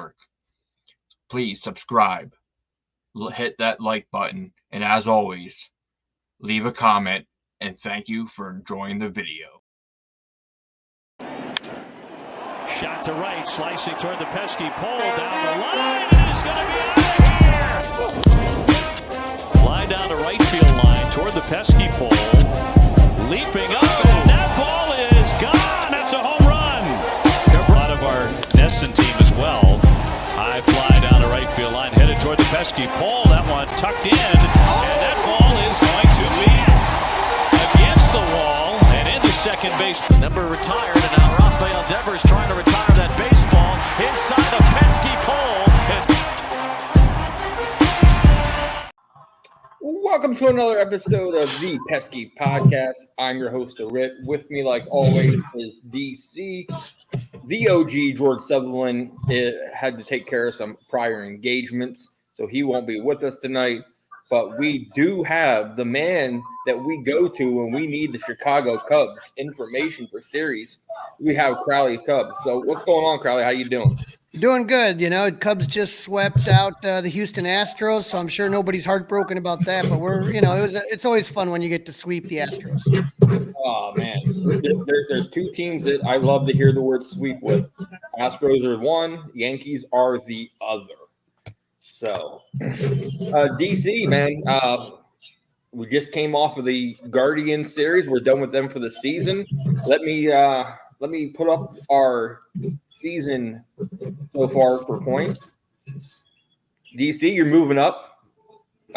Network. Please subscribe, hit that like button, and as always, leave a comment, and thank you for enjoying the video. Shot to right, slicing toward the pesky pole, down the line, it's going to be out of here! Line down the right field line toward the pesky pole, leaping up, and that ball is gone! That's a home run! A lot of our Nesson team as well. High fly down the right field line, headed toward the pesky pole, that one tucked in, and that ball is going to lead against the wall and into second base. Number retired, and now Rafael Devers trying to retire that baseball inside the pesky pole. Welcome to another episode of the Pesky Podcast. I'm your host, Rit. With me, like always, is DC. The OG George Sutherland had to take care of some prior engagements, so he won't be with us tonight. But we do have the man that we go to when we need the Chicago Cubs information for series. We have Crawlys Cubs. So what's going on, Crawley? How you doing? Doing good. You know, Cubs just swept out the Houston Astros, so I'm sure nobody's heartbroken about that. But it's always fun when you get to sweep the Astros. Oh man, there's two teams that I love to hear the word sweep with. Astros are one, Yankees are the other. So, DC, man, we just came off of the Guardian series. We're done with them for the season. Let me put up our season so far for points. DC, you're moving up.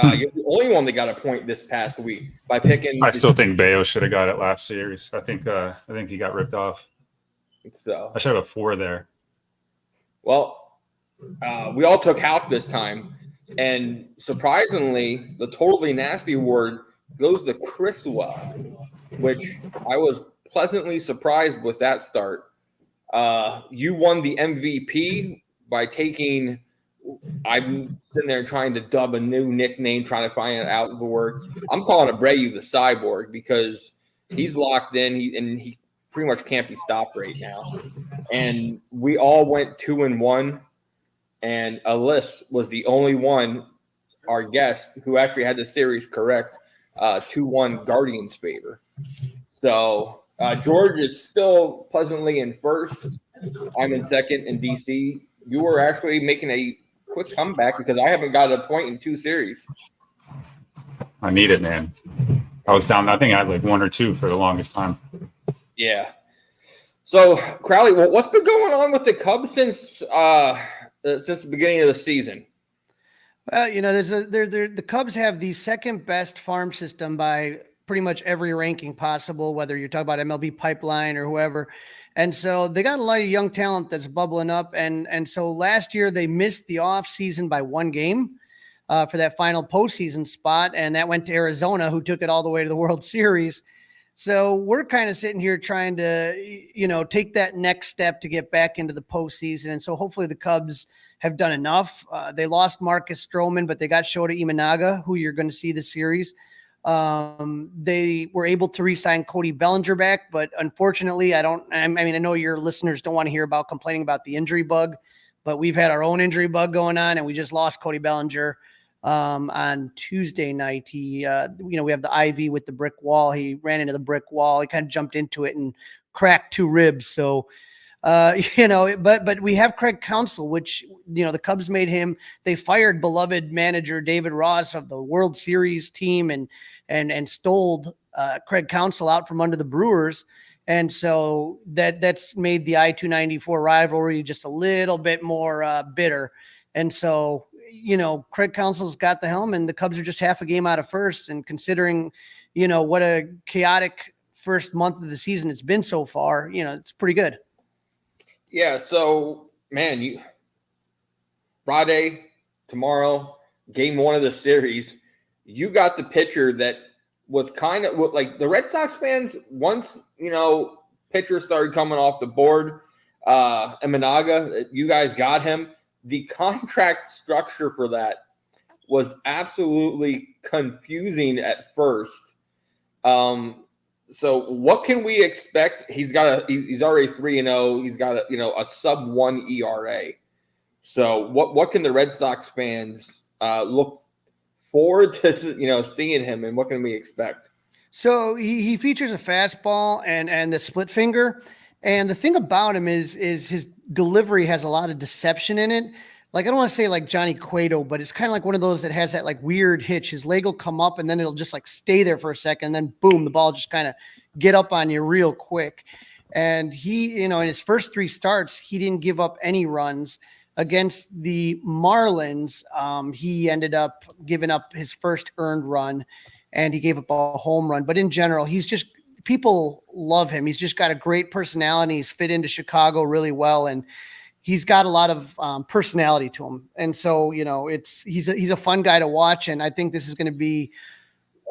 You're the only one that got a point this past week by picking. I still think Bayo should have got it last series. I think he got ripped off. So I should have a 4 there. Well, we all took Houck this time, and surprisingly, the Totally Nasty award goes to Criswell, which I was pleasantly surprised with that start. You won the MVP by taking. I'm sitting there trying to dub a new nickname, trying to find it out of the word. I'm calling Abreu the Cyborg because he's locked in. He pretty much can't be stopped right now. And we all went 2-1. And Alyss was the only one, our guest, who actually had the series correct, 2-1 Guardians favor. So George is still pleasantly in first. I'm in second. And DC, you were actually making a quick comeback because I haven't got a point in 2 series. I need it, man. I was down. I think I had like 1 or 2 for the longest time. Yeah. So, Crawley, what's been going on with the Cubs since the beginning of the season? Well, you know, the Cubs have the second best farm system by pretty much every ranking possible, whether you're talking about MLB Pipeline or whoever. And so they got a lot of young talent that's bubbling up. And so last year they missed the off season by 1 game for that final postseason spot. And that went to Arizona, who took it all the way to the World Series. So we're kind of sitting here trying to, you know, take that next step to get back into the postseason. And so hopefully the Cubs have done enough. They lost Marcus Stroman, but they got Shota Imanaga, who you're going to see this series. They were able to re-sign Cody Bellinger back, but unfortunately, I know your listeners don't want to hear about complaining about the injury bug, but we've had our own injury bug going on, and we just lost Cody Bellinger on Tuesday night. He, we have the IV with the brick wall. He ran into the brick wall. He kind of jumped into it and cracked 2 ribs. So, but we have Craig Counsell, which, the Cubs made him. They fired beloved manager David Ross of the World Series team and stole Craig Counsell out from under the Brewers. And so that's made the I-294 rivalry just a little bit more bitter. And so, Craig Counsell's got the helm, and the Cubs are just half a game out of first. And considering, what a chaotic first month of the season it's been so far, it's pretty good. Yeah. So, man, Friday, tomorrow, game 1 of the series, you got the pitcher that was kind of like the Red Sox fans once, pitchers started coming off the board. Imanaga, you guys got him. The contract structure for that was absolutely confusing at first. So what can we expect? He's already 3-0. He's got a sub 1 ERA. So what can the Red Sox fans look forward to, seeing him, and what can we expect? So he features a fastball and the split finger. And the thing about him is his delivery has a lot of deception in it. Like, I don't want to say like Johnny Cueto, but it's kind of like one of those that has that like weird hitch. His leg will come up and then it'll just like stay there for a second. And then boom, the ball just kind of get up on you real quick. And he, in his first 3 starts, he didn't give up any runs. Against the Marlins, he ended up giving up his first earned run, and he gave up a home run. But in general, people love him. He's just got a great personality. He's fit into Chicago really well, and he's got a lot of personality to him. And so, he's a fun guy to watch, and I think this is going to be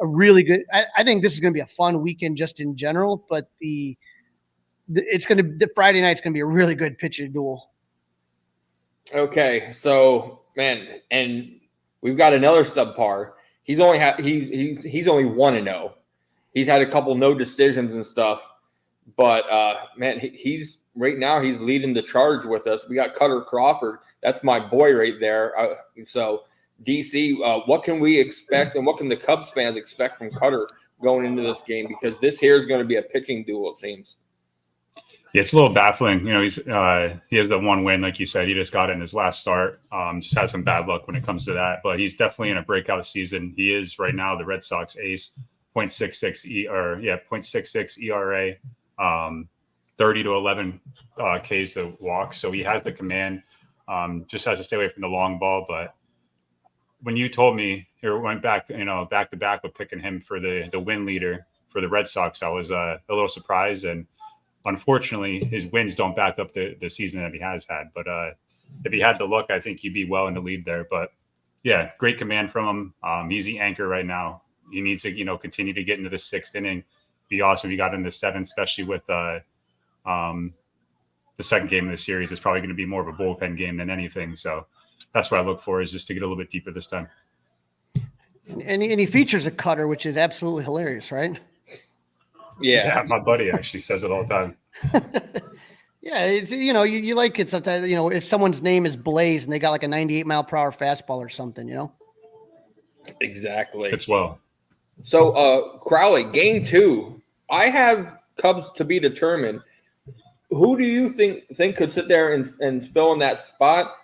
a really good. I think this is going to be a fun weekend just in general. But the Friday night's going to be a really good pitcher duel. Okay, so man, and we've got another subpar. He's only 1-0. He's had a couple no decisions and stuff, but man, he's right now he's leading the charge with us. We got Cutter Crawford. That's my boy right there. So DC, what can we expect, and what can the Cubs fans expect from Cutter going into this game? Because this here is going to be a pitching duel, it seems. Yeah, it's a little baffling. He has the one win, like you said. He just got it in his last start. Just had some bad luck when it comes to that, but he's definitely in a breakout season. He is right now the Red Sox ace, 0.66 ERA, 30 to 11 Ks to walk. So he has the command. Just has to stay away from the long ball. But when you told me went back, back to back with picking him for the win leader for the Red Sox, I was a little surprised. And unfortunately, his wins don't back up the season that he has had. But if he had the luck, I think he'd be well in the lead there. But yeah, great command from him. He's the anchor right now. He needs to, continue to get into the 6th inning. Be awesome if he got into 7th, especially with the second game of the series. It's probably going to be more of a bullpen game than anything. So that's what I look for, is just to get a little bit deeper this time. And he features a cutter, which is absolutely hilarious, right? Yeah, my buddy actually says it all the time. Yeah, it's you like it sometimes. If someone's name is Blaze and they got like a 98-mile-per-hour fastball or something, Exactly. It's well. So, Crawley, game 2. I have Cubs to be determined. Who do you think could sit there and fill in that spot?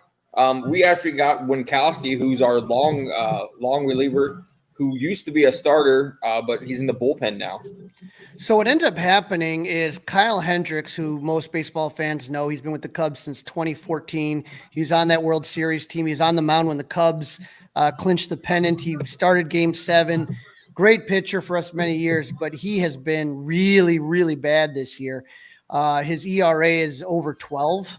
We actually got Winkowski, who's our long reliever, who used to be a starter, but he's in the bullpen now. So what ended up happening is Kyle Hendricks, who most baseball fans know, he's been with the Cubs since 2014. He was on that World Series team. He was on the mound when the Cubs clinched the pennant. He started Game 7. Great pitcher for us many years, but he has been really, really bad this year. His ERA is over 12.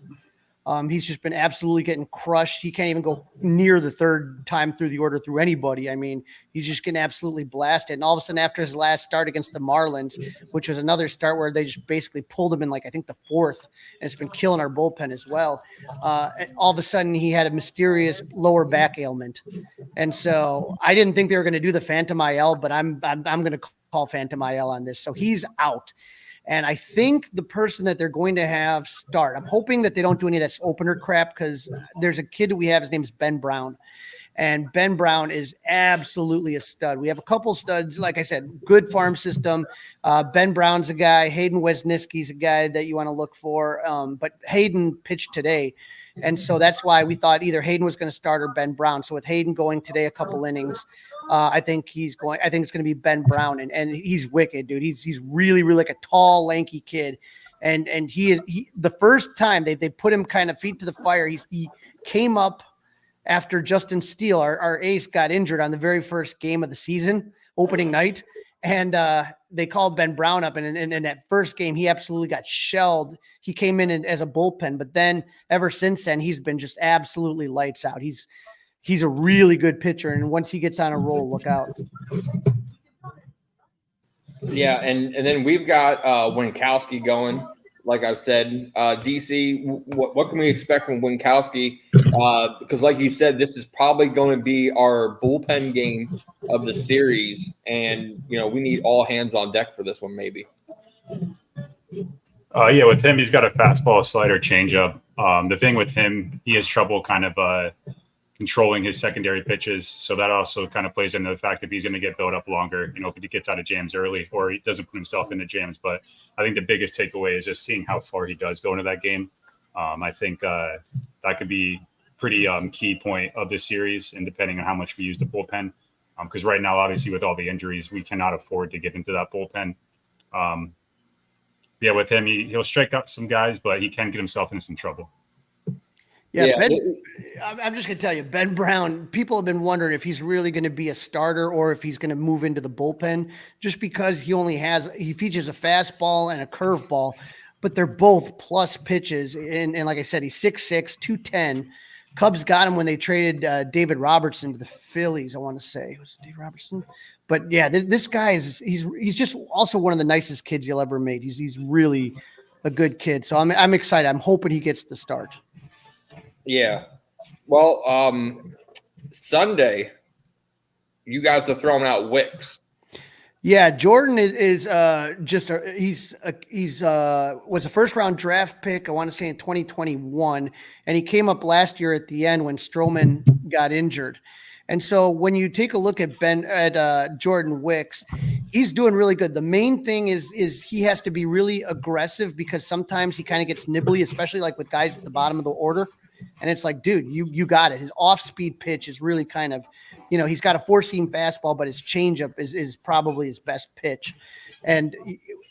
He's just been absolutely getting crushed. He can't even go near the 3rd time through the order through anybody. I mean, he's just getting absolutely blasted. And all of a sudden, after his last start against the Marlins, which was another start where they just basically pulled him in, like, I think the 4th, and it's been killing our bullpen as well. All of a sudden, he had a mysterious lower back ailment. And so I didn't think they were going to do the Phantom IL, but I'm going to call Phantom IL on this. So he's out. And I think the person that they're going to have start, I'm hoping that they don't do any of this opener crap, because there's a kid that we have. His name is Ben Brown. And Ben Brown is absolutely a stud. We have a couple studs. Like I said, good farm system. Ben Brown's a guy. Hayden Wesniewski's a guy that you want to look for. But Hayden pitched today. And so that's why we thought either Hayden was going to start or Ben Brown. So with Hayden going today a couple innings, I think it's going to be Ben Brown, and he's wicked, dude. He's really, really like a tall, lanky kid. And he the first time they put him kind of feet to the fire, he came up after Justin Steele, our ace, got injured on the very first game of the season, opening night. And they called Ben Brown up, and in that first game, he absolutely got shelled. He came in as a bullpen, but then ever since then, he's been just absolutely lights out. He's a really good pitcher, and once he gets on a roll, look out. Yeah, and then we've got Winkowski going. Like I said, DC, what can we expect from Winkowski? Because like you said, this is probably going to be our bullpen game of the series, and we need all hands on deck for this one, maybe. Yeah, with him, he's got a fastball, slider, changeup. The thing with him, he has trouble kind of controlling his secondary pitches. So that also kind of plays into the fact that he's going to get built up longer, if he gets out of jams early or he doesn't put himself into jams. But I think the biggest takeaway is just seeing how far he does go into that game. I think that could be pretty key point of this series, and depending on how much we use the bullpen. Because right now, obviously, with all the injuries, we cannot afford to get into that bullpen. With him, he'll strike out some guys, but he can get himself into some trouble. Yeah. Ben, I'm just going to tell you, Ben Brown, people have been wondering if he's really going to be a starter or if he's going to move into the bullpen, just because he features a fastball and a curveball, but they're both plus pitches. And like I said, he's 6'6", 210. Cubs got him when they traded David Robertson to the Phillies, I want to say. Was it David Robertson? But yeah, this guy he's just also one of the nicest kids you'll ever meet. He's really a good kid. So I'm excited. I'm hoping he gets the start. Yeah. Well, Sunday, you guys are throwing out Wicks. Yeah, Jordan was a first round draft pick, I want to say in 2021, and he came up last year at the end when Stroman got injured. And so when you take a look at Jordan Wicks, he's doing really good. The main thing is he has to be really aggressive, because sometimes he kind of gets nibbly, especially like with guys at the bottom of the order. And it's like, dude, you got it. His off-speed pitch is really kind of, he's got a 4-seam fastball, but his changeup is probably his best pitch. And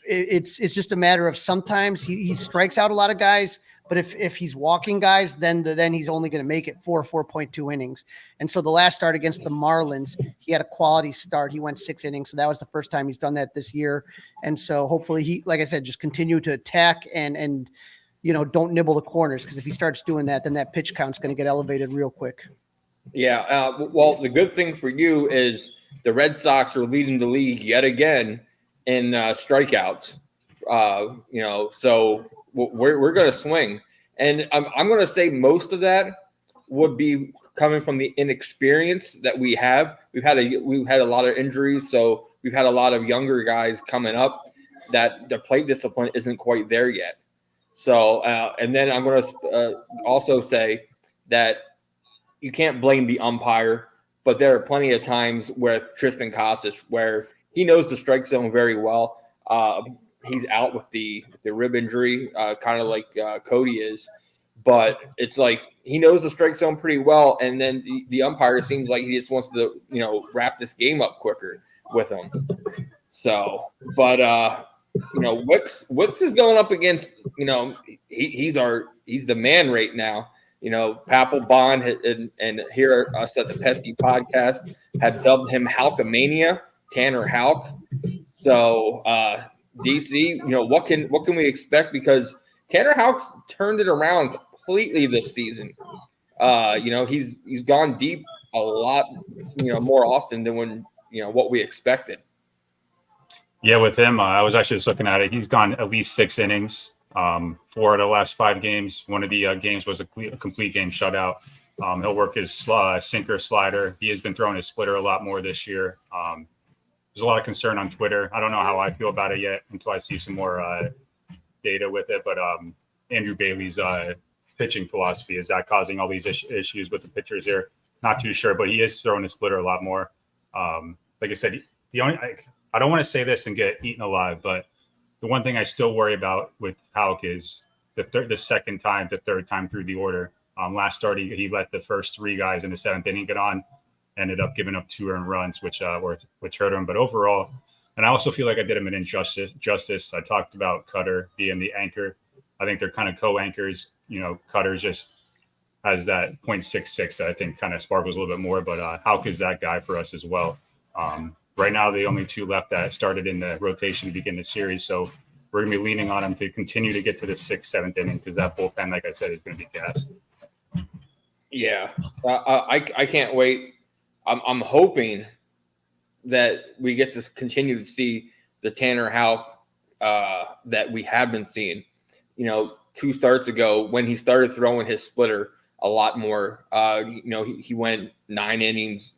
it's just a matter of sometimes he strikes out a lot of guys, but if he's walking guys, then he's only going to make it 4.2 innings. And so the last start against the Marlins, he had a quality start. He went 6 innings. So that was the first time he's done that this year. And so hopefully he, like I said, just continue to attack and don't nibble the corners, because if he starts doing that, then that pitch count's going to get elevated real quick. Yeah. Well, the good thing for you is the Red Sox are leading the league yet again in strikeouts. So we're going to swing. And I'm going to say most of that would be coming from the inexperience that we have. We've had a lot of injuries, so we've had a lot of younger guys coming up that the plate discipline isn't quite there yet. So, and then I'm going to also say that you can't blame the umpire, but there are plenty of times with Tristan Casas where he knows the strike zone very well. He's out with the rib injury, kind of like Cody is, but it's like he knows the strike zone pretty well. And then the umpire seems like he just wants to, wrap this game up quicker with him. So, but Wicks is going up against, he's the man right now. Papelbon and here us at the Pesky Podcast have dubbed him Halkamania, Tanner Houck. So DC, what can we expect? Because Tanner Houck's turned it around completely this season. He's gone deep a lot, more often than when what we expected. Yeah, with him, I was actually just looking at it. He's gone at least 6 innings, 4 of the last 5 games. One of the games was a complete game shutout. He'll work his sinker, slider. He has been throwing his splitter a lot more this year. There's a lot of concern on Twitter. I don't know how I feel about it yet until I see some more data with it. But Andrew Bailey's pitching philosophy, is that causing all these issues with the pitchers here? Not too sure, but he is throwing his splitter a lot more. Like I said, I don't want to say this and get eaten alive, but the one thing I still worry about with Houck is the third time through the order. Last start, he let the first 3 guys in the 7th inning get on, ended up giving up 2 earned runs, which hurt him. But overall, and I also feel like I did him an injustice. I talked about Cutter being the anchor. I think they're kind of co-anchors. Cutter just has that 0.66 that I think kind of sparkles a little bit more. But Houck is that guy for us as well. Right now, the only 2 left that started in the rotation to begin the series. So we're going to be leaning on him to continue to get to the 6th, 7th inning, because that bullpen, like I said, is going to be gassed. Yeah, I can't wait. I'm hoping that we get to continue to see the Tanner Houck that we have been seeing. 2 starts ago when he started throwing his splitter a lot more. He went 9 innings.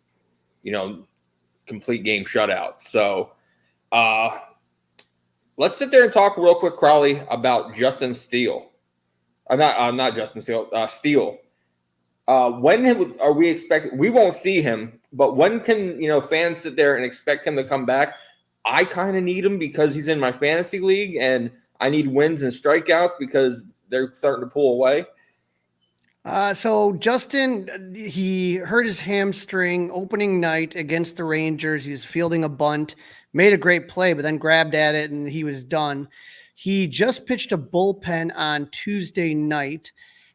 Complete game shutout. So let's sit there and talk real quick, Crawley, about Justin Steele. Not Justin Steele. When are we expecting? We won't see him, but when can fans sit there and expect him to come back? I kind of need him because he's in my fantasy league, and I need wins and strikeouts because they're starting to pull away. So Justin, he hurt his hamstring opening night against the Rangers. He was fielding a bunt, made a great play, but then grabbed at it and he was done. He just pitched a bullpen on Tuesday night.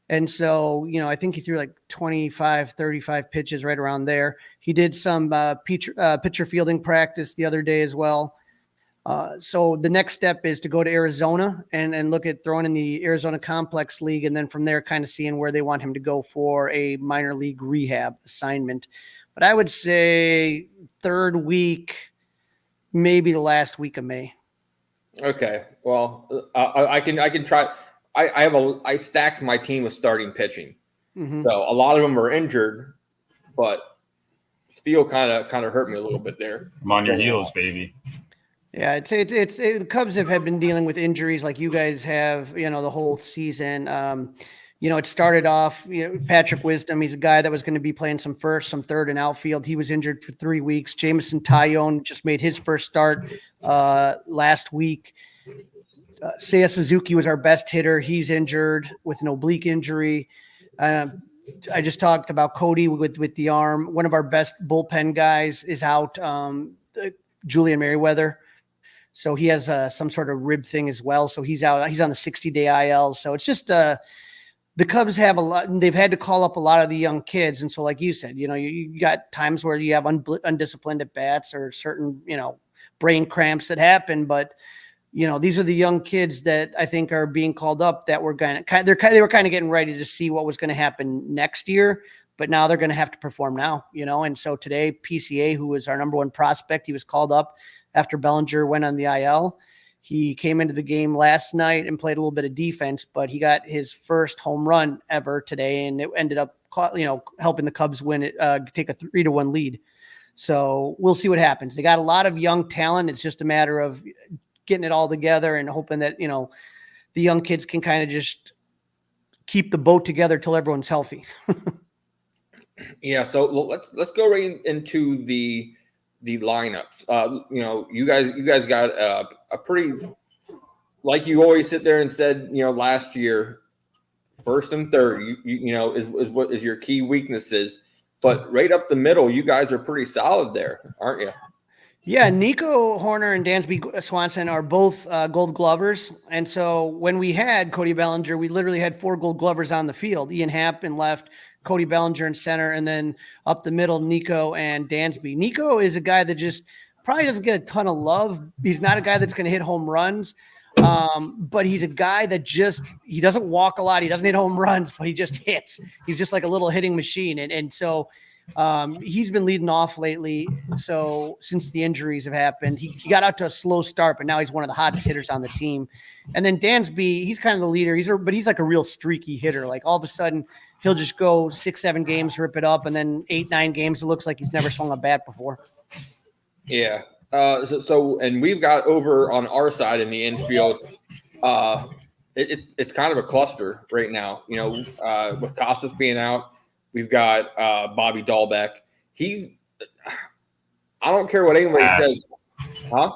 And so, I think he threw like 25, 35 pitches right around there. He did some pitcher fielding practice the other day as well. So the next step is to go to Arizona and look at throwing in the Arizona Complex League. And then from there, kind of seeing where they want him to go for a minor league rehab assignment. But I would say third week, maybe the last week of May. Okay. Well, I can try. I stacked my team with starting pitching. Mm-hmm. So a lot of them are injured, but Steele kind of hurt me a little bit there. I'm on your heels, baby. Yeah, it's the Cubs have been dealing with injuries like you guys have, the whole season. It started off, Patrick Wisdom, he's a guy that was going to be playing some first, some third and outfield. He was injured for 3 weeks. Jameson Taillon just made his first start last week. Seiya Suzuki was our best hitter. He's injured with an oblique injury. I just talked about Cody with the arm. One of our best bullpen guys is out, Julian Merriweather. So he has some sort of rib thing as well. So he's out. He's on the 60-day IL. So it's just the Cubs have a lot. They've had to call up a lot of the young kids. And so like you said, you got times where you have undisciplined at bats or certain, brain cramps that happen. But these are the young kids that I think are being called up that were they were kind of getting ready to see what was going to happen next year, but now they're going to have to perform now, And so today, PCA, who was our number one prospect, he was called up after Bellinger went on the IL. He came into the game last night and played a little bit of defense, but he got his first home run ever today, and it ended up, helping the Cubs win it, take a 3-1 lead. So we'll see what happens. They got a lot of young talent. It's just a matter of getting it all together and hoping that, the young kids can kind of just keep the boat together till everyone's healthy. Yeah. So let's go right into the lineups. You guys got a pretty, like you always sit there and said, last year, first and third, is what is your key weaknesses, but right up the middle, you guys are pretty solid there, aren't you? Yeah, Nico Horner and Dansby Swanson are both Gold Glovers. And so when we had Cody Bellinger, we literally had 4 Gold Glovers on the field. Ian Happ in left, Cody Bellinger in center, and then up the middle, Nico and Dansby. Nico is a guy that just probably doesn't get a ton of love. He's not a guy that's going to hit home runs, but he's a guy that he doesn't walk a lot. He doesn't hit home runs, but he just hits. He's just like a little hitting machine. And so he's been leading off lately. So since the injuries have happened, he got out to a slow start, but now he's one of the hottest hitters on the team. And then Dansby, he's kind of the leader. But he's like a real streaky hitter. Like all of a sudden he'll just go 6-7 games, rip it up. And then 8-9 games, it looks like he's never swung a bat before. Yeah. And we've got over on our side in the infield, it's kind of a cluster right now, with Casas being out. We've got Bobby Dahlbeck. I don't care what anybody says. Huh?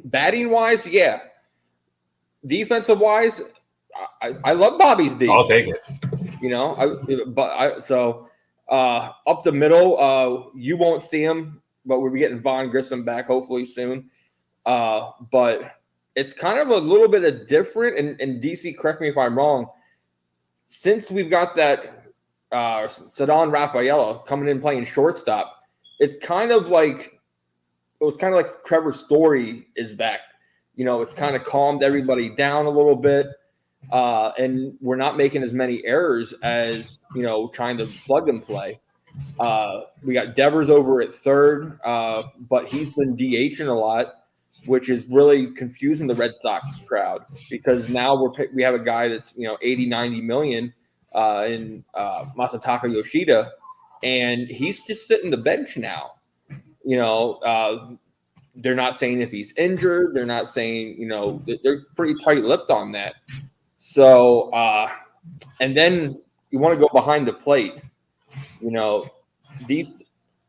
Batting wise, yeah. Defensive wise, I love Bobby's D. I'll take it. Up the middle, you won't see him, but we'll be getting Vaughn Grissom back hopefully soon. But it's kind of a little bit of different. And DC, correct me if I'm wrong. Since we've got that Ceddanne Rafaela coming in playing shortstop, it was kind of like Trevor Story is back. It's kind of calmed everybody down a little bit. And we're not making as many errors as, trying to plug and play. We got Devers over at third, but he's been DHing a lot, which is really confusing the Red Sox crowd because now we have a guy that's, 80, 90 million in Masataka Yoshida, and he's just sitting the bench now. they're not saying if he's injured. They're not saying, they're pretty tight-lipped on that. So, and then you want to go behind the plate. These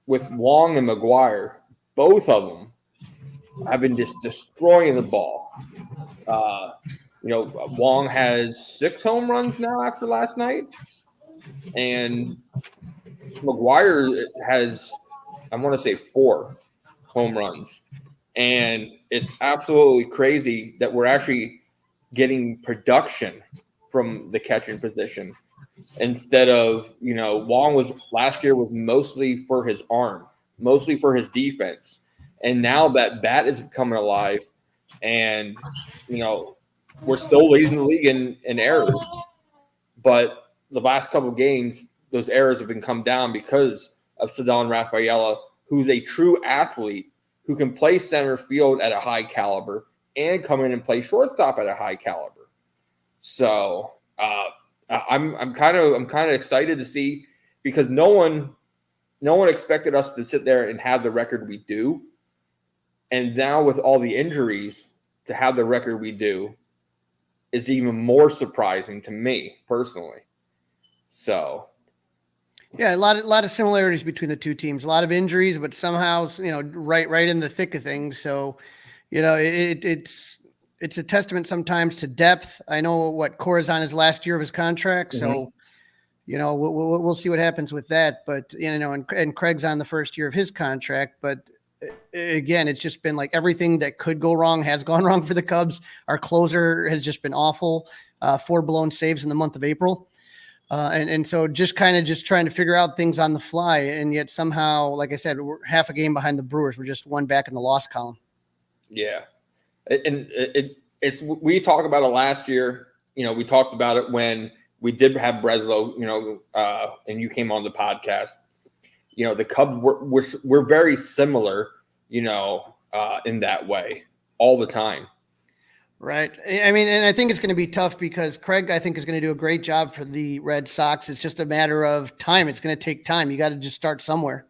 with Wong and McGuire, both of them have been just destroying the ball. Wong has 6 home runs now after last night, and McGuire has, I want to say, 4 home runs. And it's absolutely crazy that we're actually getting production from the catching position instead of, Wong last year was mostly for his arm, mostly for his defense. And now that bat is coming alive, and, we're still leading the league in errors. But the last couple of games, those errors have been come down because of Ceddanne Rafaela, who's a true athlete who can play center field at a high caliber and come in and play shortstop at a high caliber. So I'm kind of excited to see, because no one expected us to sit there and have the record we do, and now with all the injuries, to have the record we do is even more surprising to me personally. So. Yeah, a lot of similarities between the two teams. A lot of injuries, but somehow, right in the thick of things. So, it's a testament sometimes to depth. I know what Cora's on his last year of his contract, so we'll see what happens with that. But and Craig's on the first year of his contract. But again, it's just been like everything that could go wrong has gone wrong for the Cubs. Our closer has just been awful. 4 blown saves in the month of April. And so just trying to figure out things on the fly. And yet somehow, like I said, we're half a game behind the Brewers. We're just 1 back in the loss column. Yeah. And it's we talked about it last year. We talked about it when we did have Breslow, and you came on the podcast. The Cubs we're very similar, in that way all the time. Right. I mean, and I think it's going to be tough because Craig, I think, is going to do a great job for the Red Sox. It's just a matter of time. It's going to take time. You got to just start somewhere.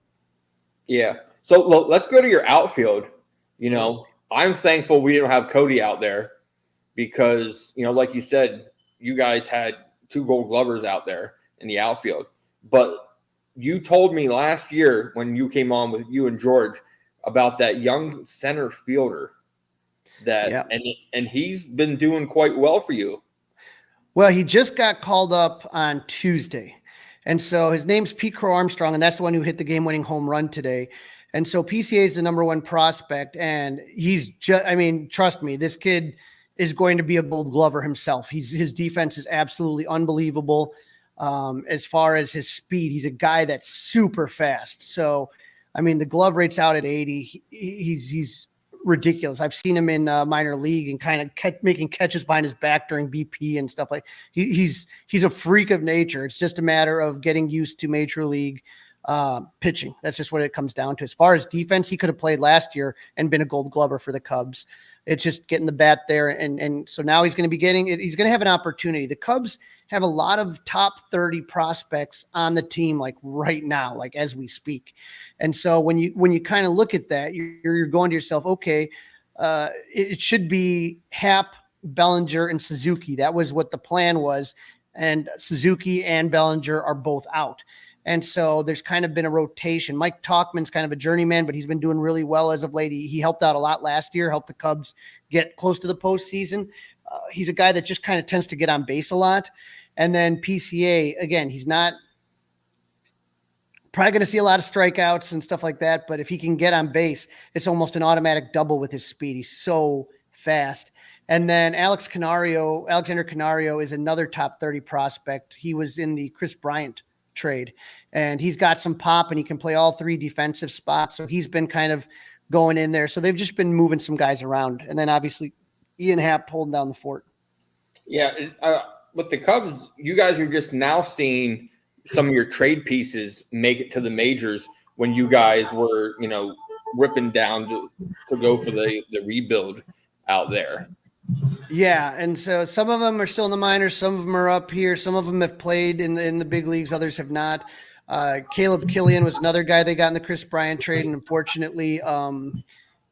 Yeah. So let's go to your outfield. I'm thankful we didn't have Cody out there because, like you said, you guys had 2 Gold Glovers out there in the outfield. But you told me last year when you came on with you and George about that young center fielder and he's been doing quite well for you. Well, he just got called up on Tuesday. And so his name's Pete Crow Armstrong, and that's the one who hit the game-winning home run today. And so PCA is the number 1 prospect, and he's just, trust me, this kid is going to be a Gold Glover himself. His defense is absolutely unbelievable. As far as his speed, he's a guy that's super fast. So, the glove rate's out at 80. He's ridiculous. I've seen him in minor league and kind of making catches behind his back during BP and stuff like. He's a freak of nature. It's just a matter of getting used to major league pitching. That's just what it comes down to. As far as defense, he could have played last year and been a Gold Glover for the Cubs. It's just getting the bat there, and so now he's going to be he's going to have an opportunity. The Cubs have a lot of top 30 prospects on the team, like right now, like as we speak. And so when you kind of look at that, you're going to yourself, okay, it should be Happ, Bellinger, and Suzuki. That was what the plan was, and Suzuki and Bellinger are both out. And so there's kind of been a rotation. Mike Tauchman's kind of a journeyman, but he's been doing really well as of late. He helped out a lot last year, helped the Cubs get close to the postseason. He's a guy that just kind of tends to get on base a lot. And then PCA, again, he's not probably going to see a lot of strikeouts and stuff like that. But if he can get on base, it's almost an automatic double with his speed. He's so fast. And then Alexander Canario is another top 30 prospect. He was in the Chris Bryant trade, and he's got some pop, and he can play all 3 defensive spots. So he's been kind of going in there. So they've just been moving some guys around. And then obviously Ian Happ holding down the fort. Yeah. With the Cubs, you guys are just now seeing some of your trade pieces make it to the majors when you guys were, ripping down to go for the rebuild out there. Yeah, and so some of them are still in the minors, some of them are up here, some of them have played in the big leagues, others have not. Caleb Killian was another guy they got in the Chris Bryant trade, and unfortunately,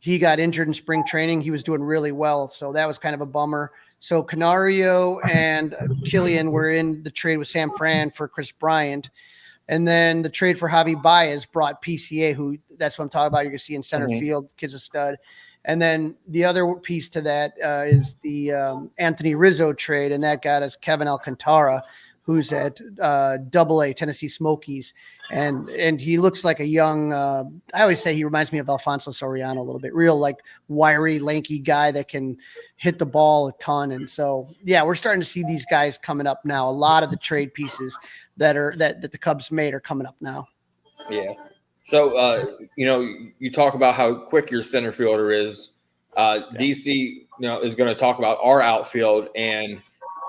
he got injured in spring training. He was doing really well, so that was kind of a bummer. So Canario and Killian were in the trade with Sam Fran for Chris Bryant. And then the trade for Javi Baez brought PCA, who that's what I'm talking about. You're going to see in center field, kid's a stud. And then the other piece to that is the Anthony Rizzo trade, and that got us Kevin Alcantara, who's at AA Tennessee Smokies. And he looks like a young I always say he reminds me of Alfonso Soriano a little bit, real like wiry, lanky guy that can hit the ball a ton. And so, yeah, we're starting to see these guys coming up now. A lot of the trade pieces that the Cubs made are coming up now. Yeah. So, you talk about how quick your center fielder is. DC, is going to talk about our outfield, and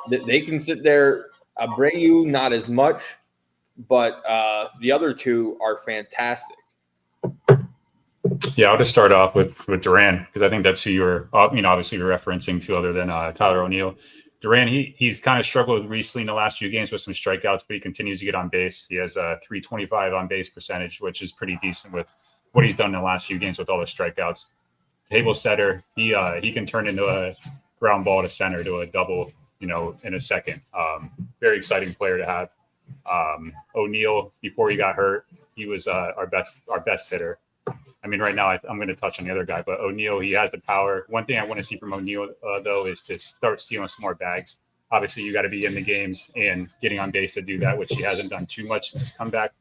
they can sit there. Abreu, not as much, but the other two are fantastic. Yeah, I'll just start off with Duran, because I think that's who you're, obviously you're referencing to, other than Tyler O'Neill. Duran, he's kind of struggled recently in the last few games with some strikeouts, but he continues to get on base. He has a .325 on base percentage, which is pretty decent with what he's done in the last few games with all the strikeouts. Table setter, he can turn into a ground ball to center to a double, in a second. Very exciting player to have. O'Neill, before he got hurt, he was our best hitter. I mean, right now I'm going to touch on the other guy, but O'Neill, he has the power. One thing I want to see from O'Neill, though, is to start stealing some more bags. Obviously, you got to be in the games and getting on base to do that, which he hasn't done too much since his comeback.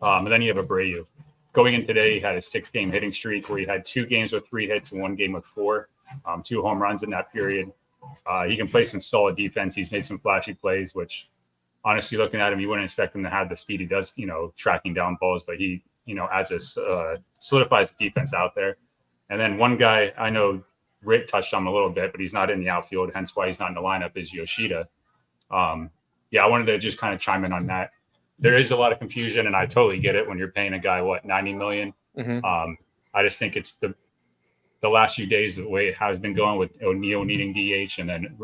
And then you have Abreu. Going in today, he had a 6-game hitting streak where he had 2 games with 3 hits and 1 game with 4, 2 home runs in that period. He can play some solid defense. He's made some flashy plays, which honestly, looking at him, you wouldn't expect him to have the speed he does, tracking down balls, but he, adds solidifies the defense out there. And then one guy, I know Rick touched on him a little bit, but he's not in the outfield, hence why he's not in the lineup, is Yoshida. I wanted to just kind of chime in on that. There is a lot of confusion, and I totally get it when you're paying a guy, $90 million. Mm-hmm. I just think it's the last few days, the way it has been going with O'Neill needing DH, and then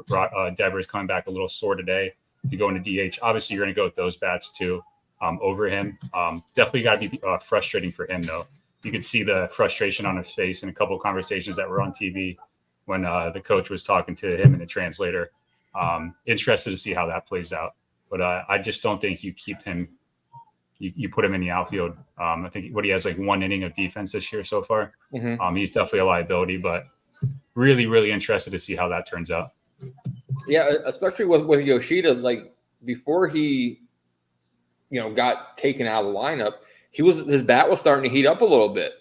Devers coming back a little sore today to go into DH. Obviously, you're going to go with those bats too over him. Definitely got to be frustrating for him, though. You could see the frustration on his face in a couple of conversations that were on TV when the coach was talking to him and the translator. Interested to see how that plays out. But I just don't think you keep him. You put him in the outfield. I think he has like 1 inning of defense this year so far. Mm-hmm. He's definitely a liability, but really, really interested to see how that turns out. Yeah, especially with Yoshida, like before he, got taken out of the lineup, his bat was starting to heat up a little bit,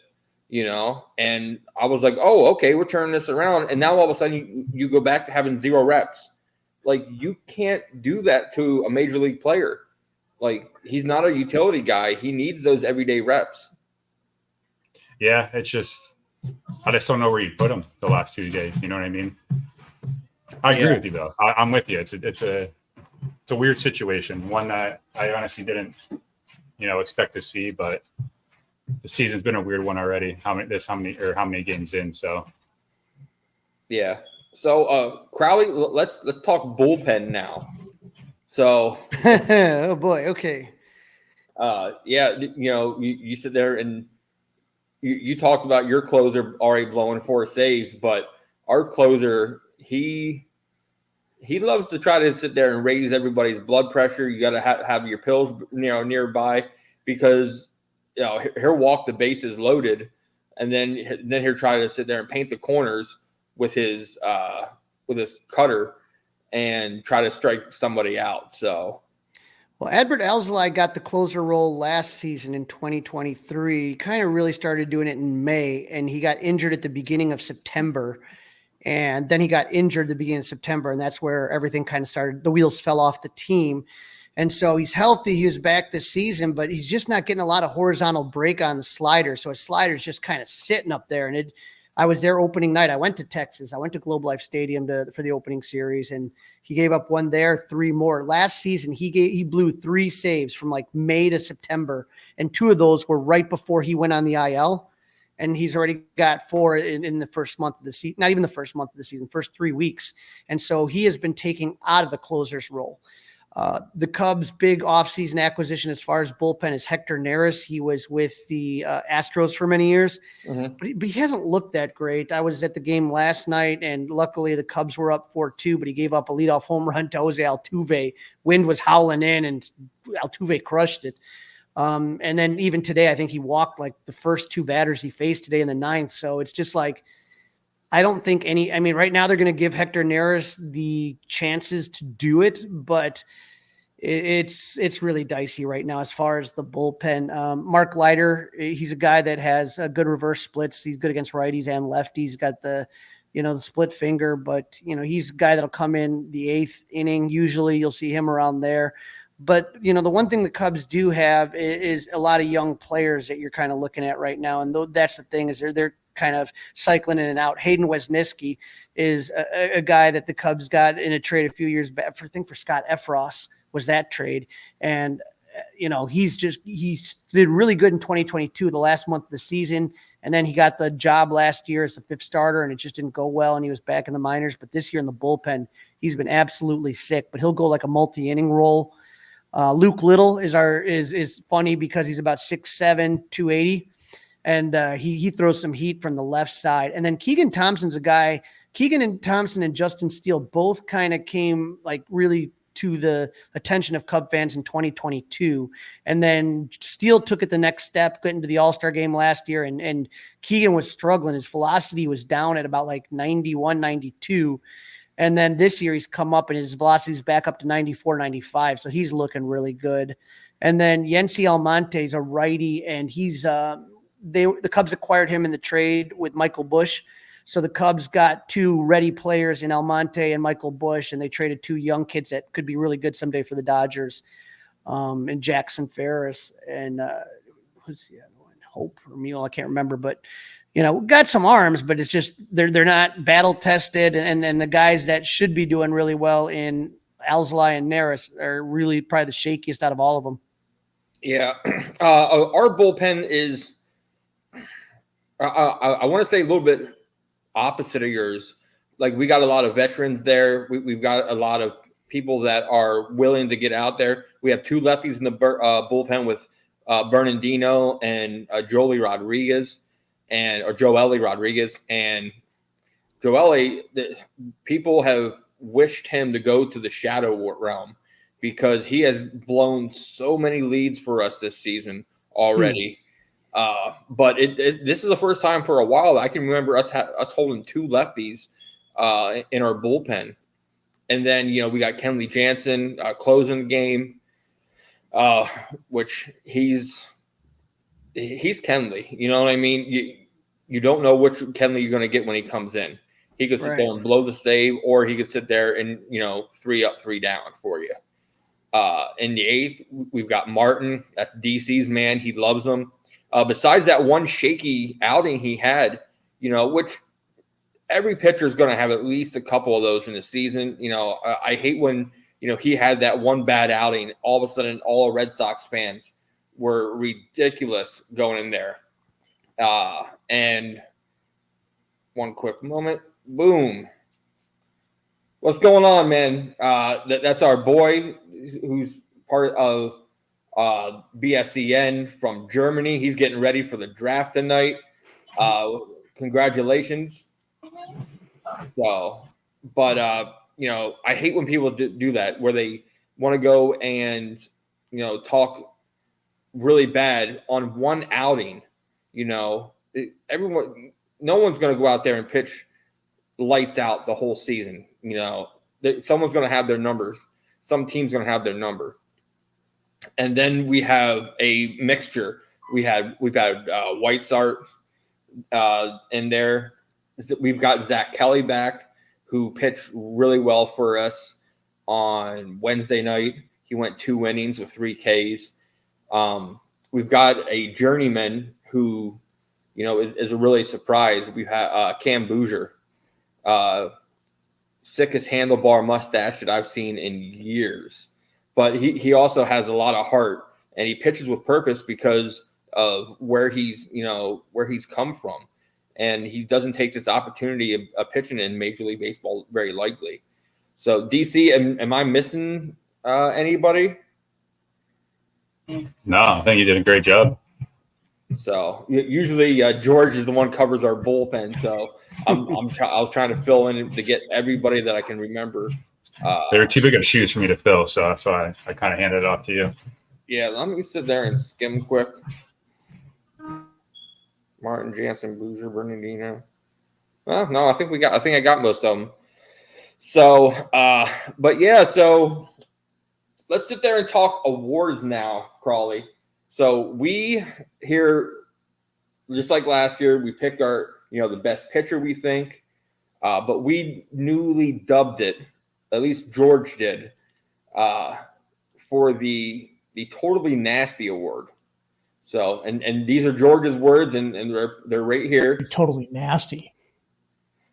and I was like, oh, okay, we're turning this around. And now all of a sudden you go back to having 0 reps. Like, you can't do that to a major league player. Like, he's not a utility guy. He needs those everyday reps. Yeah, I just don't know where you put him the last 2 days. You know what I mean? I agree with you, though. I'm with you. It's a weird situation, one that I honestly didn't, expect to see. But the season's been a weird one already. How many games in? So, yeah. So, Crawley, let's talk bullpen now. So, oh boy, okay. You sit there and you talked about your closer already blowing 4 saves, but our closer, he loves to try to sit there and raise everybody's blood pressure. You got to have your pills, nearby, because he'll walk the bases loaded, and then he'll try to sit there and paint the corners with his cutter and try to strike somebody out. So, well, Adbert Alzolay got the closer role last season in 2023. Kind of really started doing it in May, and he got injured at the beginning of September. And then he got injured at the beginning of September, and that's where everything kind of started. The wheels fell off the team. And so he's healthy. He was back this season, but he's just not getting a lot of horizontal break on the slider. So his slider's just kind of sitting up there. And I was there opening night. I went to Texas. I went to Globe Life Stadium for the opening series, and he gave up 1 there, 3 more. Last season, he blew 3 saves from like May to September, and 2 of those were right before he went on the IL. And he's already got 4 in the first month of the season, not even the first month of the season, first 3 weeks. And so he has been taken out of the closer's role. The Cubs' big offseason acquisition as far as bullpen is Hector Neris. He was with the Astros for many years, but he hasn't looked that great. I was at the game last night, and luckily the Cubs were up 4-2, but he gave up a leadoff home run to Jose Altuve. Wind was howling in, and Altuve crushed it. And then even today, I think he walked like the first 2 batters he faced today in the 9th. So it's just like, I don't think right now they're going to give Hector Neris the chances to do it, but it's really dicey right now as far as the bullpen. Mark Leiter, he's a guy that has a good reverse splits. He's good against righties and lefties. He's got the split finger, but he's a guy that'll come in the 8th inning. Usually you'll see him around there. But, the one thing the Cubs do have is a lot of young players that you're kind of looking at right now. And that's the thing, is they're kind of cycling in and out. Hayden Wesniewski is a guy that the Cubs got in a trade a few years back. I think for Scott Efros was that trade. And, he did really good in 2022, the last month of the season. And then he got the job last year as the 5th starter, and it just didn't go well. And he was back in the minors. But this year in the bullpen, he's been absolutely sick, but he'll go like a multi-inning role. Luke Little is funny because he's about 6'7", 280. And he throws some heat from the left side. And then Keegan Thompson's a guy. Keegan and Thompson and Justin Steele both kind of came like really to the attention of Cub fans in 2022. And then Steele took it the next step, got into the All-Star game last year. And Keegan was struggling. His velocity was down at about like 91, 92. And then this year he's come up and his velocity is back up to 94, 95. So he's looking really good. And then Yency Almonte is a righty, and he's the Cubs acquired him in the trade with Michael Busch. So the Cubs got 2 ready players in Almonte and Michael Busch, and they traded 2 young kids that could be really good someday for the Dodgers, and Jackson Ferris and who's the other one? Hope or Mule, I can't remember, but got some arms, but it's just they're not battle tested, and then the guys that should be doing really well in Alzolay and Neris are really probably the shakiest out of all of them. Yeah, our bullpen is. I want to say a little bit opposite of yours. Like, we got a lot of veterans there. We've got a lot of people that are willing to get out there. We have 2 lefties in the bullpen with Bernardino and Joely Rodriguez, or Joely Rodriguez. And Joely, people have wished him to go to the shadow realm because he has blown so many leads for us this season already. But this is the first time for a while that I can remember us holding 2 lefties in our bullpen. And then, we got Kenley Jansen closing the game, which he's Kenley. You know what I mean? You don't know which Kenley you're going to get when he comes in. He could sit there and blow the save, or he could sit there and, 3 up, 3 down for you. In the 8th, we've got Martin. That's DC's man. He loves him. Besides that one shaky outing he had, which every pitcher is going to have at least a couple of those in the season. I hate when, he had that one bad outing. All of a sudden, all Red Sox fans were ridiculous going in there. And one quick moment, boom. What's going on, man? That's our boy who's part of BSEN from Germany. He's getting ready for the draft tonight. Congratulations. So, but I hate when people do that, where they want to go and talk really bad on one outing. Everyone, no one's going to go out there and pitch lights out the whole season. Someone's going to have their numbers. Some team's going to have their number. And then we have a mixture. We've had Whitesart in there. We've got Zach Kelly back, who pitched really well for us on Wednesday night. He went 2 innings with 3 Ks. We've got a journeyman who, is a really surprise. We've had Cam Bouger, sickest handlebar mustache that I've seen in years. But he also has a lot of heart, and he pitches with purpose because of where he's come from. And he doesn't take this opportunity of pitching in Major League Baseball very lightly. So, DC, am I missing Anybody? No, I think you did a great job. So usually George is the one covers our bullpen. So I was trying to fill in to get everybody that I can remember. They were too big of shoes for me to fill, so that's why I kind of handed it off to you. Yeah, let me sit there and skim quick. Martin, Jansen, Boozer, Bernardino. Well, no, I think I got most of them. So, but yeah, so let's sit there and talk awards now, Crawley. So we here, just like last year, we picked our, the best pitcher we think, but we newly dubbed it, at least George did, for the Totally Nasty Award. So, and these are George's words, and they're right here. Totally nasty.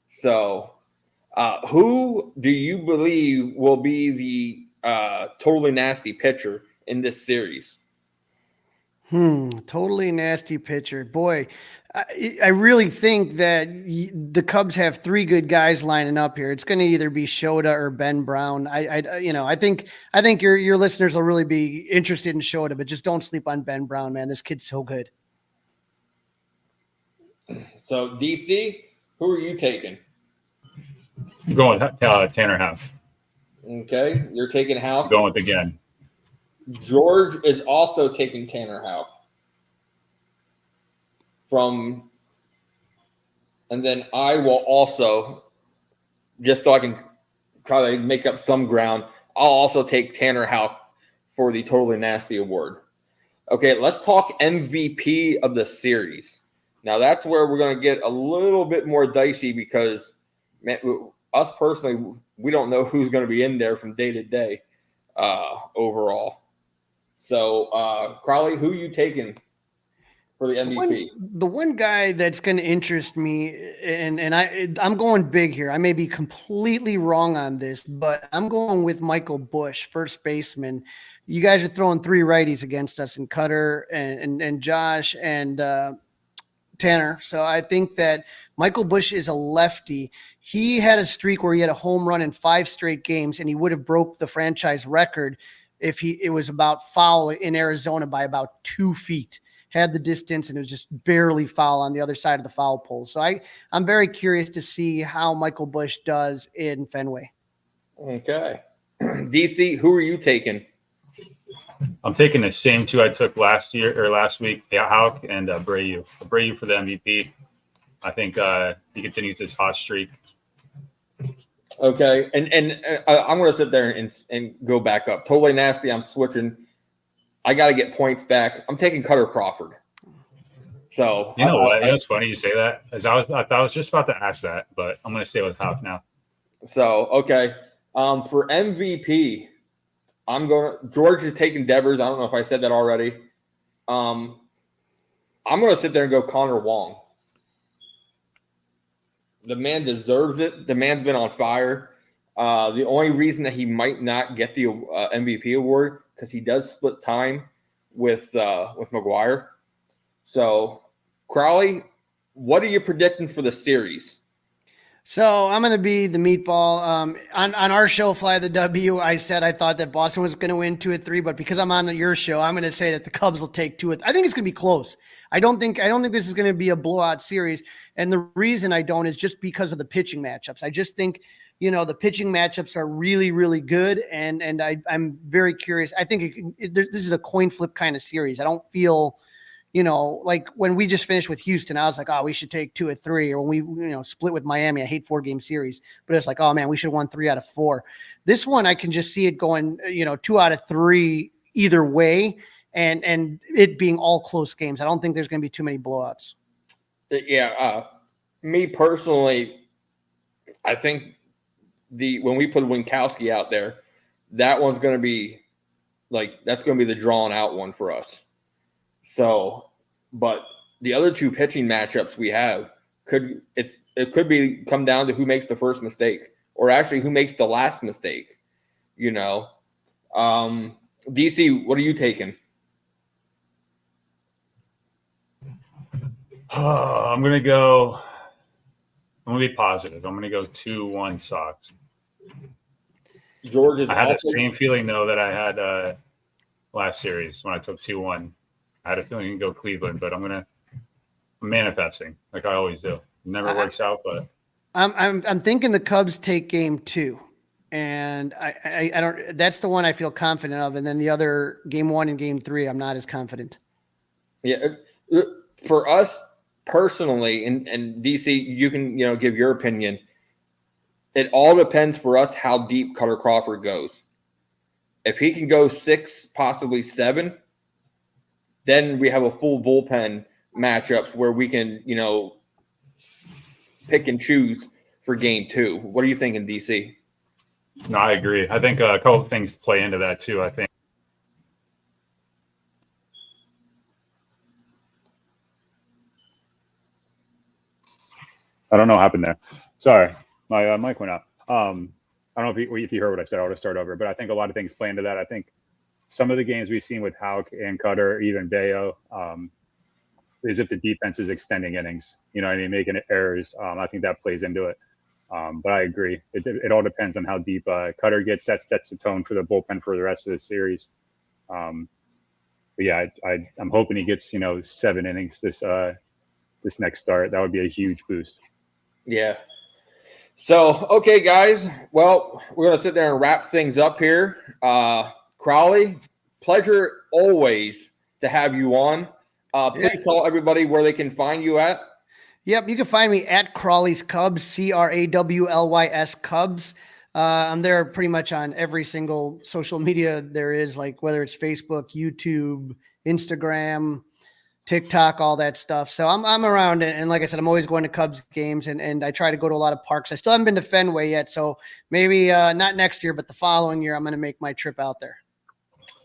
So, who do you believe will be the totally nasty pitcher in this series? Totally nasty pitcher. Boy, I really think that the Cubs have three good guys lining up here. It's going to either be Shota or Ben Brown. I think your listeners will really be interested in Shota, but just don't sleep on Ben Brown, man. This kid's so good. So DC, who are you taking? I'm going Tanner Houck. Okay, you're taking Houck. Going with again. George is also taking Tanner Houck. And then I will also, just so I can try to make up some ground, I'll also take Tanner Houck for the Totally Nasty Award. Okay, let's talk MVP of the series. Now that's where we're going to get a little bit more dicey because, man, us personally, we don't know who's going to be in there from day to day overall. So, Crawley, who are you taking for the MVP? The one guy that's going to interest me, and I'm going big here. I may be completely wrong on this, but I'm going with Michael Busch, first baseman. You guys are throwing three righties against us, and Cutter and Josh and Tanner. So I think that Michael Busch is a lefty. He had a streak where he had a home run in 5 straight games, and he would have broke the franchise record if it was about foul in Arizona by about 2 feet. Had the distance, and it was just barely foul on the other side of the foul pole. So I'm very curious to see how Michael Busch does in Fenway. Okay. DC, who are you taking? I'm taking the same two I took last week, Houck and Abreu. Abreu for the MVP. I think he continues his hot streak. Okay, and I'm going to sit there and go back up. Totally nasty. I'm switching. I got to get points back. I'm taking Cutter Crawford. So you know what? It's funny you say that, as I was just about to ask that, but I'm going to stay with Houck now. So okay, for MVP, George is taking Devers. I don't know if I said that already. I'm going to sit there and go Connor Wong. The man deserves it. The man's been on fire. The only reason that he might not get the MVP award because he does split time with McGuire. So, Crawley, what are you predicting for the series? So I'm going to be the meatball. On our show, Fly the W, I said I thought that Boston was going to win 2-3, but because I'm on your show, I'm going to say that the Cubs will take 2. I think it's going to be close. I don't think this is going to be a blowout series, and the reason I don't is just because of the pitching matchups. I just think the pitching matchups are really, really good, and I'm very curious. I think this is a coin flip kind of series. I don't feel. Like when we just finished with Houston, I was like, oh, we should take 2 or 3. Or when we, split with Miami, I hate 4-game series, but it's like, oh man, we should have won 3 out of 4. This one, I can just see it going, 2 out of 3 either way, and it being all close games. I don't think there's going to be too many blowouts. Yeah. Me personally, I think when we put Winkowski out there, that one's going to be that's going to be the drawn out one for us. So, but the other 2 pitching matchups we have come down to who makes the first mistake, or actually who makes the last mistake. DC, what are you taking? I'm gonna be positive. I'm gonna go 2-1 Sox. George is I had also the same feeling though that I had last series when I took 2-1. I had a feeling you can go Cleveland, but I'm manifesting like I always do. It never works out, but I'm thinking the Cubs take game 2. And I don't. That's the one I feel confident of, and then the other game 1 and game 3, I'm not as confident. Yeah, for us personally, and DC, you can give your opinion. It all depends for us how deep Cutter Crawford goes. If he can go 6, possibly 7, then we have a full bullpen matchups where we can pick and choose for game 2. What are you thinking, DC? no, I agree. I think a couple of things play into that too. I think I don't know what happened there. Sorry, my mic went out. I don't know if you heard what I said. I'll just start over. But I think a lot of things play into that. I think some of the games we've seen with Houck and Cutter, even Bayo, is if the defense is extending innings. You know what I mean? Making errors. I think that plays into it. But I agree. It all depends on how deep Cutter gets. That sets the tone for the bullpen for the rest of the series. But yeah, I'm hoping he gets 7 innings this next start. That would be a huge boost. Yeah. So okay, guys. Well, we're gonna sit there and wrap things up here. Crawley, pleasure always to have you on. Please tell everybody where they can find you at. Yep, you can find me at Crawlys Cubs, Crawlys Cubs. I'm there pretty much on every single social media there is, like whether it's Facebook, YouTube, Instagram, TikTok, all that stuff. So I'm around, and like I said, I'm always going to Cubs games, and I try to go to a lot of parks. I still haven't been to Fenway yet, so maybe not next year, but the following year I'm going to make my trip out there.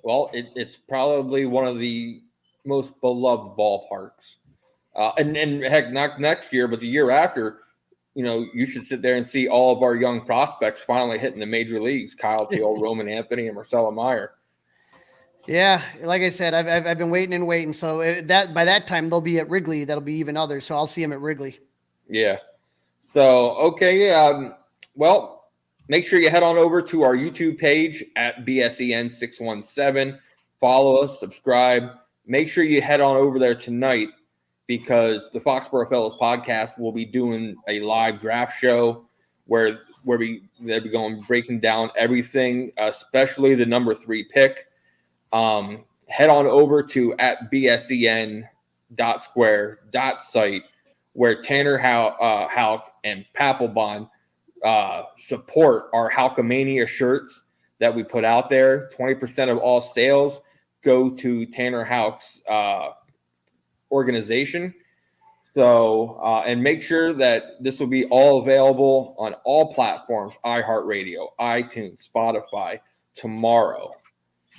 Well, it's probably one of the most beloved ballparks. And heck, not next year, but the year after, you should sit there and see all of our young prospects finally hitting the major leagues: Kyle Teal, Roman Anthony, and Marcelo Meyer. Yeah, like I said, I've been waiting and waiting. So that by that time they'll be at Wrigley. That'll be even others. So I'll see them at Wrigley. Yeah. So okay, well, make sure you head on over to our YouTube page at BSEN617. Follow us, subscribe. Make sure you head on over there tonight, because the Foxborough Fellows podcast will be doing a live draft show where they'll be breaking down everything, especially the number 3 pick. Head on over to at bsen.square.site, where Tanner Houck and Papelbon support our Houkamania shirts that we put out there. 20% of all sales go to Tanner Houck's organization. So, and make sure that this will be all available on all platforms: iHeartRadio, iTunes, Spotify, tomorrow.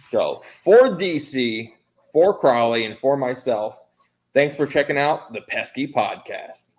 So for DC, for Crawley, and for myself, thanks for checking out the Pesky Podcast.